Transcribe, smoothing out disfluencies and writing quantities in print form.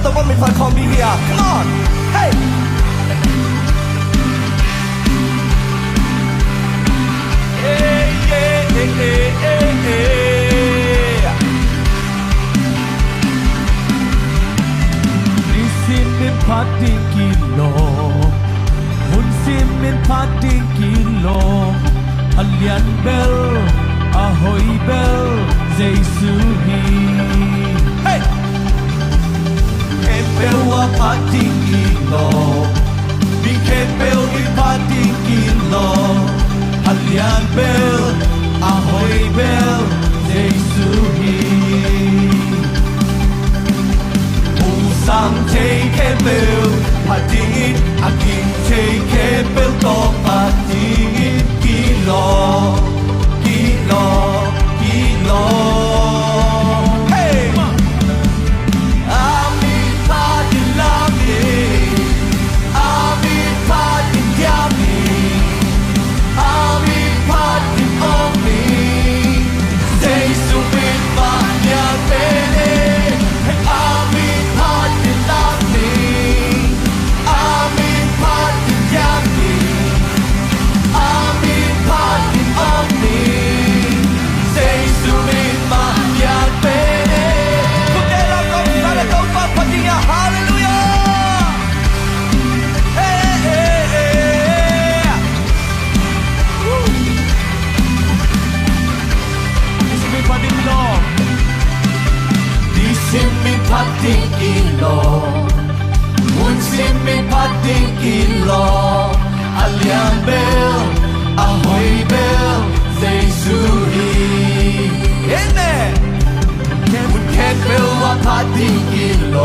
the one if I come be here. Come on, hey. Hey, yeah, hey, hey, hey, hey. Listen in party kilo, hunsim in party kilo. Alian bell, ahoy bell, Jesuhi. Hey. Bewa party kilo, bike bell in party kilo. Alian bell, ahoy bell, Jesuhi. Some take a bill, party it, I can take a bill, talk party it, kilo, kilo, kilo. Hey! I'm in party lovely, I'm in party yummy, I'm in party only. Say so with my young baby. I'm in party lovely, I'm in party yummy, I'm in party only. Say so with my young baby. Put that up, go for party, hallelujah. Hey, hey, hey. Woo. This is party kilo. Simi pati kilo, un simi pati kilo, alian bel, ahoy bel, Jesuhi. Amen. Un ken bel wa pati kilo,